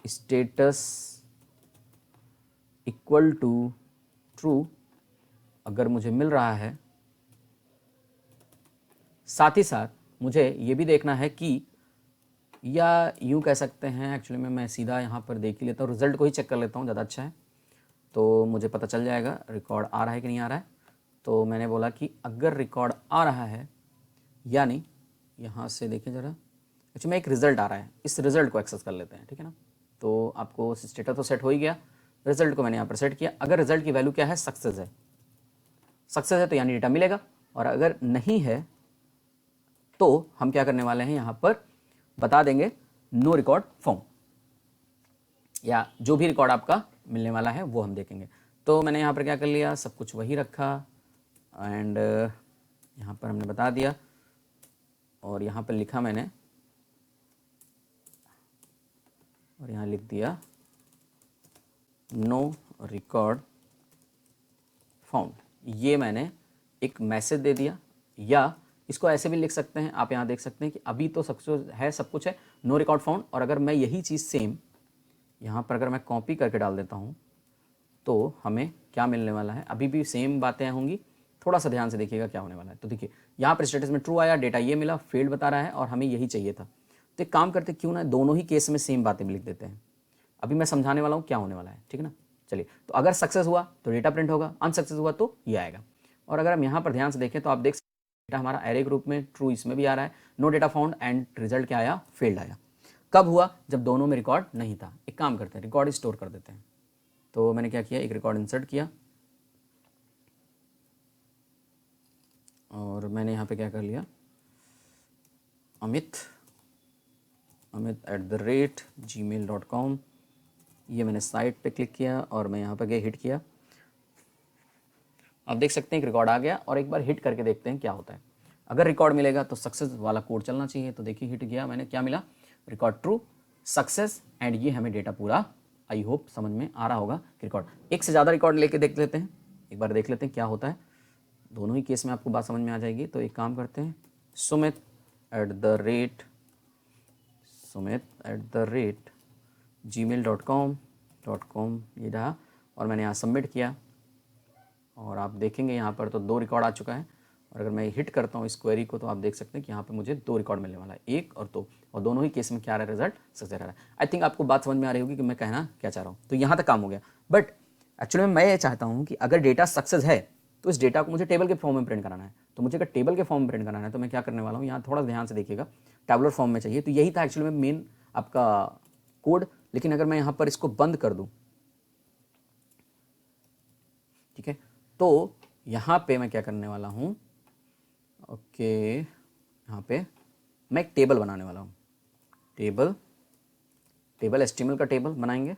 स्टेटस इक्वल टू ट्रू अगर मुझे मिल रहा है, साथ ही साथ मुझे ये भी देखना है कि, या यूं कह सकते हैं एक्चुअली में मैं सीधा यहाँ पर देख ही लेता हूँ, रिजल्ट को ही चेक कर लेता हूँ, ज़्यादा अच्छा है, तो मुझे पता चल जाएगा रिकॉर्ड आ रहा है कि नहीं आ रहा है। तो मैंने बोला कि अगर रिकॉर्ड आ रहा है, यानी यहाँ से देखें ज़रा, एक्चुअली में एक रिजल्ट आ रहा है, इस रिजल्ट को एक्सेस कर लेते हैं। ठीक है ना, तो आपको स्टेटस तो सेट हो ही गया, रिजल्ट को मैंने यहाँ पर सेट किया। अगर रिजल्ट की वैल्यू क्या है, सक्सेस है, सक्सेस है तो यानी डेटा मिलेगा, और अगर नहीं है तो हम क्या करने वाले हैं, यहाँ पर बता देंगे नो रिकॉर्ड फाउंड, या जो भी रिकॉर्ड आपका मिलने वाला है वो हम देखेंगे। तो मैंने यहाँ पर क्या कर लिया, सब कुछ वही रखा, एंड यहाँ पर हमने बता दिया, और यहाँ पर लिखा मैंने, और यहाँ लिख दिया नो रिकॉर्ड फाउंड। ये मैंने एक मैसेज दे दिया, या इसको ऐसे भी लिख सकते हैं, आप यहाँ देख सकते हैं कि अभी तो सक्सेस है, सब कुछ है, नो रिकॉर्ड फाउंड। और अगर मैं यही चीज़ सेम यहाँ पर अगर मैं कॉपी करके डाल देता हूँ तो हमें क्या मिलने वाला है, अभी भी सेम बातें होंगी, थोड़ा सा ध्यान से देखिएगा क्या होने वाला है। तो देखिए यहाँ पर स्टेटस में ट्रू आया, डेटा ये मिला, फेल्ड बता रहा है, और हमें यही चाहिए था। तो एक काम करते, क्यों ना दोनों ही केस में सेम बातें भी लिख देते हैं। अभी मैं समझाने वाला हूँ क्या होने वाला है, ठीक है ना। चलिए, तो अगर सक्सेस हुआ तो डेटा प्रिंट होगा, अनसक्सेस हुआ तो ये आएगा। और अगर हम यहाँ पर ध्यान से देखें तो आप देख सकते हैं डेटा हमारा एरे ग्रुप में ट्रू इसमें भी आ रहा है, no data found, and result क्या आया, फेल्ड आया। कब हुआ, जब दोनों में रिकॉर्ड नहीं था। एक काम करते हैं, रिकॉर्ड स्टोर कर देते हैं। तो मैंने क्या किया, एक रिकॉर्ड इंसर्ट किया, और मैंने यहाँ पे क्या कर लिया, amit@gmail.com, ये मैंने साइट पे क्लिक किया, और मैं यहाँ पे गए, हिट किया। आप देख सकते हैं एक रिकॉर्ड आ गया, और एक बार हिट करके देखते हैं क्या होता है। अगर रिकॉर्ड मिलेगा तो सक्सेस वाला कोड चलना चाहिए। तो देखिए हिट किया मैंने, क्या मिला, रिकॉर्ड ट्रू, सक्सेस, एंड ये हमें डेटा पूरा, आई होप समझ में आ रहा होगा। रिकॉर्ड, एक से ज़्यादा रिकॉर्ड लेके देख लेते हैं, एक बार देख लेते हैं क्या होता है। दोनों ही केस में आपको बात समझ में आ जाएगी। तो एक काम करते हैं, sumit@gmail.com ये रहा, और मैंने यहाँ सबमिट किया, और आप देखेंगे यहाँ पर तो 2 रिकॉर्ड आ चुका है। और अगर मैं हिट करता हूँ इस क्वेरी को, तो आप देख सकते हैं कि यहाँ पे मुझे 2 रिकॉर्ड मिलने वाला है, 1 और 2, और दोनों ही केस में क्या रहा है, रिजल्ट सक्सेस रहा है। आई थिंक आपको बात समझ में आ रही होगी कि मैं कहना क्या चाह रहा हूँ। तो यहाँ तक काम हो गया। बट एक्चुअली मैं ये चाहता हूँ कि अगर डेटा सक्सेस है तो इस डेटा को मुझे टेबल के फॉर्म में प्रिंट कराना है। तो मुझे अगर टेबल के फॉर्म में प्रिंट कराना है तो मैं क्या करने वाला हूँ, यहाँ थोड़ा ध्यान से देखिएगा, टैबुलर फॉर्म में चाहिए। तो यही था एक्चुअली में मेन आपका कोड। लेकिन अगर मैं यहाँ पर इसको बंद कर दूँ, ठीक है, तो यहाँ पे मैं क्या करने वाला हूँ, ओके, यहाँ पे मैं एक टेबल बनाने वाला हूँ। टेबल HTML का टेबल बनाएंगे,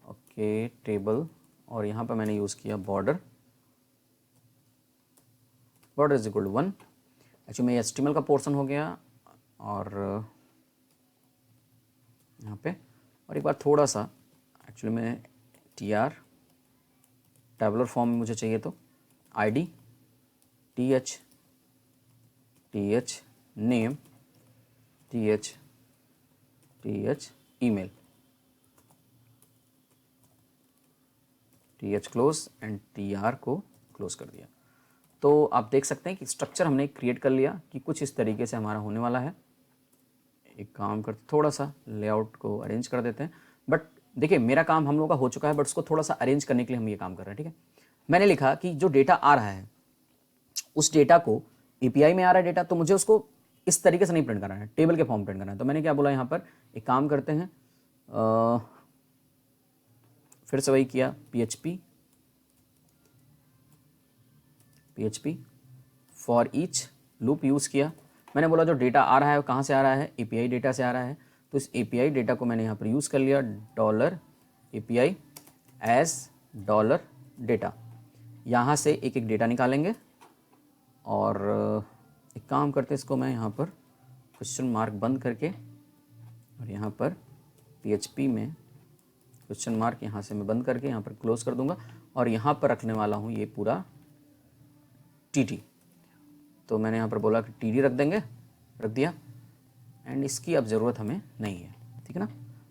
ओके, टेबल, और यहाँ पे मैंने यूज़ किया border is equal to 1। Actually में HTML का पोर्शन हो गया, और यहाँ पे, और एक बार थोड़ा सा एक्चुअली में TR टैबुलर फॉर्म में मुझे चाहिए, तो ID TH name TH email TH close, and TR को क्लोज कर दिया। तो आप देख सकते हैं कि स्ट्रक्चर हमने क्रिएट कर लिया कि कुछ इस तरीके से हमारा होने वाला है। एक काम करते, थोड़ा सा लेआउट को अरेंज कर देते हैं। बट देखिए मेरा काम हम लोगों का हो चुका है, बट उसको थोड़ा सा अरेंज करने के लिए हम ये काम कर रहे हैं, ठीक है। मैंने लिखा कि जो डेटा आ रहा है उस डेटा को, API में आ रहा है डेटा, तो मुझे उसको इस तरीके से नहीं प्रिंट करना है, टेबल के फॉर्म प्रिंट करना है। तो मैंने क्या बोला यहाँ पर, एक काम करते हैं, फिर से वही किया, PHP for each loop use किया। मैंने बोला जो डेटा आ रहा है वो कहाँ से आ रहा है, API डेटा से आ रहा है। तो इस API डेटा को मैंने यहाँ पर यूज़ कर लिया, $API एज $डेटा। यहाँ से एक एक डेटा निकालेंगे, और एक काम करते हैं, इसको मैं यहाँ पर क्वेश्चन मार्क बंद करके, और यहाँ पर PHP में क्वेश्चन मार्क यहाँ से मैं बंद करके यहाँ पर क्लोज कर दूंगा, और यहाँ पर रखने वाला हूँ ये पूरा TD। तो मैंने यहाँ पर बोला कि TD रख देंगे, रख दिया, एंड इसकी अब ज़रूरत हमें नहीं है, ठीक है ना।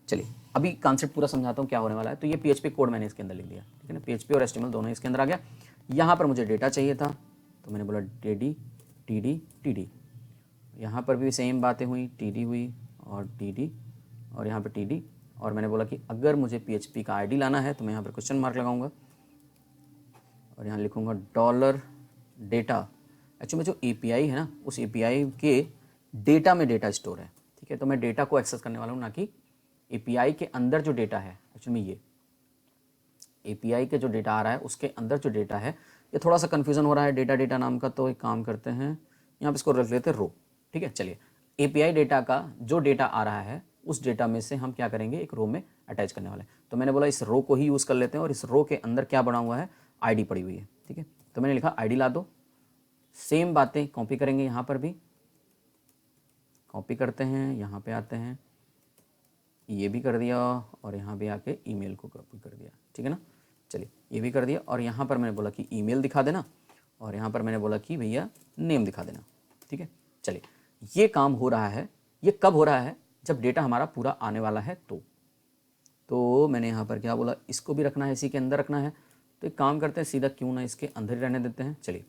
चलिए अभी कॉन्सेप्ट पूरा समझाता हूँ क्या होने वाला है। तो ये PHP कोड मैंने इसके अंदर लिख दिया, ठीक है ना, PHP और HTML दोनों इसके अंदर आ गया। यहाँ पर मुझे डेटा चाहिए था, तो मैंने बोला TD। यहाँ पर भी सेम बातें हुई, TD हुई और TD, और यहाँ पर TD, और मैंने बोला कि अगर मुझे PHP का ID लाना है तो मैं यहाँ पर क्वेश्चन मार्क लगाऊंगा, और यहाँ लिखूँगा $डेटा। एक्चुअली जो API है ना, उस API के डेटा में डेटा स्टोर है, ठीक है। तो मैं डेटा को एक्सेस करने वाला हूँ, ना कि एपीआई के अंदर जो डेटा है। एक्चुअली ये एपीआई के जो डेटा आ रहा है उसके अंदर जो डेटा है, ये थोड़ा सा कन्फ्यूजन हो रहा है डेटा नाम का। तो एक काम करते हैं, यहाँ पे इसको रख लेते हैं रो, ठीक है। चलिए, एपीआई डेटा का जो डेटा आ रहा है उस डेटा में से हम क्या करेंगे, एक रो में अटैच करने वाले हैं। तो मैंने बोला इस रो को ही यूज़ कर लेते हैं, और इस रो के अंदर क्या बना हुआ है, आईडी पड़ी हुई है, ठीक है। तो मैंने लिखा आईडी ला दो। सेम बातें कॉपी करेंगे, यहाँ पर भी कॉपी करते हैं, यहाँ पे आते हैं, ये भी कर दिया, और यहाँ भी आके ईमेल को कॉपी कर दिया, ठीक है ना। चलिए, ये भी कर दिया, और यहाँ पर मैंने बोला कि ईमेल दिखा देना, और यहाँ पर मैंने बोला कि भैया नेम दिखा देना, ठीक है। चलिए, ये काम हो रहा है। ये कब हो रहा है, जब डेटा हमारा पूरा आने वाला है। तो मैंने यहाँ पर क्या बोला, इसको भी रखना है, इसी के अंदर रखना है। तो एक काम करते हैं, सीधा क्यों ना इसके अंदर ही रहने देते हैं। चलिए,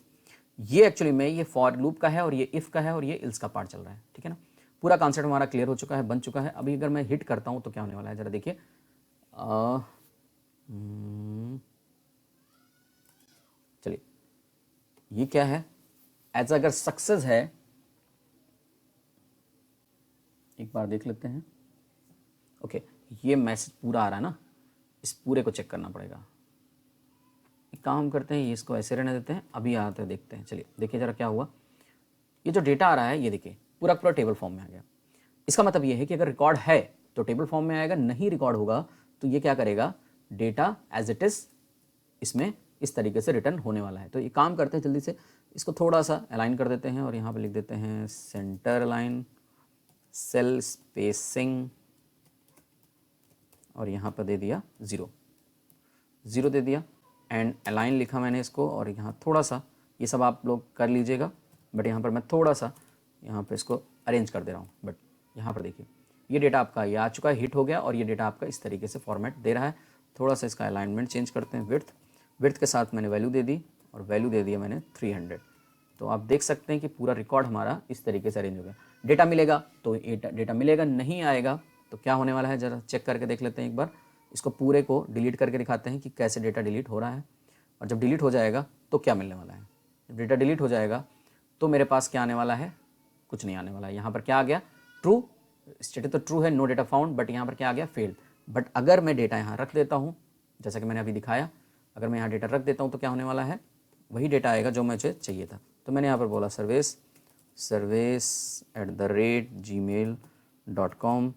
ये एक्चुअली में ये फॉर लूप का है, और ये इफ़ का है, और ये इल्स का पार्ट चल रहा है, ठीक है ना। पूरा कॉन्सेप्ट हमारा क्लियर हो चुका है, बन चुका है। अभी अगर मैं हिट करता हूँ तो क्या होने वाला है, ज़रा देखिए। चलिए, ये क्या है, एज अगर सक्सेस है, एक बार देख लेते हैं। ओके, ये मैसेज पूरा आ रहा है ना, इस पूरे को चेक करना पड़ेगा। एक काम करते हैं, ये इसको ऐसे रहने देते हैं, अभी आते हैं, देखते हैं। चलिए, देखिए ज़रा क्या हुआ। ये जो डेटा आ रहा है, ये देखिए पूरा पूरा टेबल फॉर्म में आ गया। इसका मतलब ये है कि अगर रिकॉर्ड है तो टेबल फॉर्म में आएगा, नहीं रिकॉर्ड होगा तो ये क्या करेगा, डेटा एज इट इज़ इसमें इस तरीके से रिटर्न होने वाला है। तो ये काम करते हैं, जल्दी से इसको थोड़ा सा अलाइन कर देते हैं, और यहाँ पे लिख देते हैं सेंटर अलाइन, सेल स्पेसिंग, और यहाँ पर दे दिया 0 दे दिया, एंड अलाइन लिखा मैंने इसको, और यहाँ थोड़ा सा, ये सब आप लोग कर लीजिएगा, बट यहाँ पर मैं थोड़ा सा यहाँ पे इसको अरेंज कर दे रहा हूँ। बट यहाँ पर देखिए, ये डेटा आपका ये आ चुका है, हिट हो गया, और ये डेटा आपका इस तरीके से फॉर्मेट दे रहा है। थोड़ा सा इसका अलाइनमेंट चेंज करते हैं, विड्थ के साथ मैंने वैल्यू दे दी, और वैल्यू दे दिया मैंने 300। तो आप देख सकते हैं कि पूरा रिकॉर्ड हमारा इस तरीके से अरेंज हो गया। डेटा मिलेगा तो डेटा मिलेगा, नहीं आएगा तो क्या होने वाला है, ज़रा चेक करके देख लेते हैं एक बार। इसको पूरे को डिलीट करके दिखाते हैं कि कैसे डेटा डिलीट हो रहा है, और जब डिलीट हो जाएगा तो क्या मिलने वाला है। जब डेटा डिलीट हो जाएगा तो मेरे पास क्या आने वाला है, कुछ नहीं आने वाला है। यहाँ पर क्या आ गया, ट्रू, स्टेटस तो ट्रू है, नो डेटा फाउंड, बट यहाँ पर क्या आ गया, फेल्ड। बट अगर मैं डेटा यहाँ रख देता हूँ, जैसा कि मैंने अभी दिखाया, अगर मैं यहाँ डेटा रख देता हूँ तो क्या होने वाला है, वही डेटा आएगा जो मुझे चाहिए था। तो मैंने यहाँ पर बोला service@gmail.com,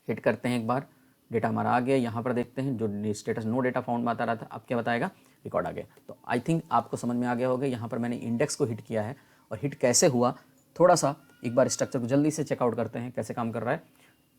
हिट करते हैं एक बार, डेटा हमारा आ गया। यहाँ पर देखते हैं जो स्टेटस नो डेटा फाउंड बता रहा था, अब क्या बताएगा, रिकॉर्ड आ गया। तो आई थिंक आपको समझ में आ गया होगा। यहाँ पर मैंने इंडेक्स को हिट किया है, और हिट कैसे हुआ, थोड़ा सा एक बार स्ट्रक्चर को जल्दी से चेकआउट करते हैं कैसे काम कर रहा है।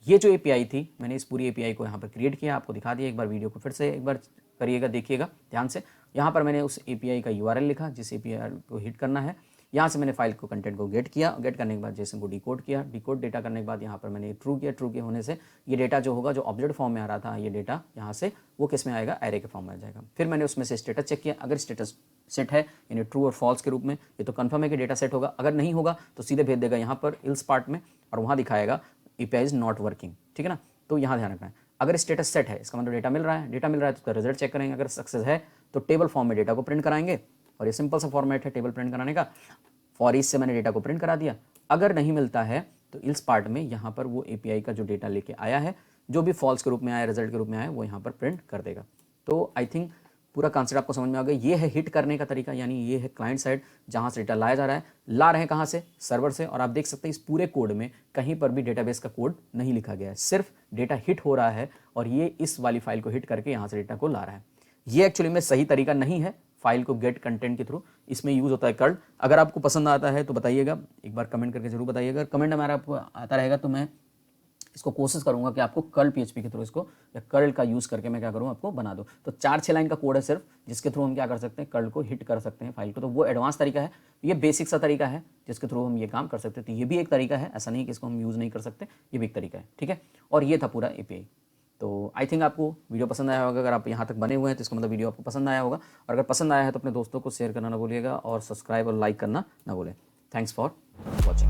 ये जो एपीआई थी, मैंने इस पूरी एपीआई को यहाँ पर क्रिएट किया, आपको दिखा दिया। एक बार वीडियो को फिर से एक बार करिएगा, देखिएगा ध्यान से। यहाँ पर मैंने उस एपीआई का यूआरएल लिखा जिस एपीआई को हिट करना है। यहाँ से मैंने फाइल को कंटेंट को गेट किया, गेट करने के बाद जेसन को डिकोड किया, डिकोड डेटा करने के बाद यहाँ पर मैंने ट्रू किया। ट्रू के होने से ये डेटा जो होगा, जो ऑब्जेक्ट फॉर्म में आ रहा था, ये डेटा यहाँ से वो किस में आएगा, एरे के फॉर्म में आ जाएगा। फिर मैंने उसमें से स्टेटस चेक किया, अगर स्टेटस सेट है यानी ट्रू और फॉल्स के रूप में, ये तो कंफर्म है कि डेटा सेट होगा। अगर नहीं होगा तो सीधे भेज देगा यहाँ पर इल्स पार्ट में, और वहाँ दिखाएगा एपीआई इज नॉट वर्किंग, ठीक है ना। तो यहाँ ध्यान रखना है, अगर स्टेटस सेट है इसका मतलब डेटा मिल रहा है, डेटा मिल रहा है तो उसका रिजल्ट चेक करेंगे। अगर सक्सेस है तो टेबल फॉर्म में डेटा को प्रिंट कराएंगे, और ये सिंपल सा फॉर्मेट है टेबल प्रिंट कराने का। फॉर ईच से मैंने डेटा को प्रिंट करा दिया। अगर नहीं मिलता है तो इल्स पार्ट में यहाँ पर वो एपीआई का जो डेटा लेके आया है, जो भी फॉल्स के रूप में आया, रिजल्ट के रूप में आया, वो यहाँ पर प्रिंट कर देगा। तो आई थिंक पूरा कॉन्सेप्ट आपको समझ में आ गया। ये है हिट करने का तरीका, यानी ये है क्लाइंट साइड जहाँ से डेटा लाया जा रहा है। ला रहे हैं कहाँ से, सर्वर से। और आप देख सकते हैं इस पूरे कोड में कहीं पर भी डेटाबेस का कोड नहीं लिखा गया है, सिर्फ डेटा हिट हो रहा है, और ये इस वाली फाइल को हिट करके यहाँ से डेटा को ला रहा है। ये एक्चुअली में सही तरीका नहीं है फाइल को गेट कंटेंट के थ्रू, इसमें यूज होता है कर्ल। अगर आपको पसंद आता है तो बताइएगा, एक बार कमेंट करके जरूर बताइएगा। कमेंट हमारा आपको आता रहेगा तो मैं इसको कोशिश करूंगा कि आपको कर्ल पीएचपी के थ्रू इसको, या कर्ल का यूज़ करके मैं क्या करूँ, आपको बना दूँ। तो 4-6 लाइन का कोड है सिर्फ, जिसके थ्रू हम क्या कर सकते हैं, कर्ल को हिट कर सकते हैं फाइल को। तो वो एडवांस तरीका है, ये बेसिक सा तरीका है जिसके थ्रू हम ये काम कर सकते हैं। तो ये भी एक तरीका है, ऐसा नहीं कि इसको हम यूज़ नहीं कर सकते, ये भी एक तरीका है, ठीक है। और ये था पूरा एपीआई। तो आई थिंक आपको वीडियो पसंद आया होगा। अगर आप यहाँ तक बने हुए हैं तो इसका मतलब वीडियो आपको पसंद आया होगा, और अगर पसंद आया है तो अपने दोस्तों को शेयर करना ना भूलिएगा, और सब्सक्राइब और लाइक करना ना भूलें। Thanks for watching.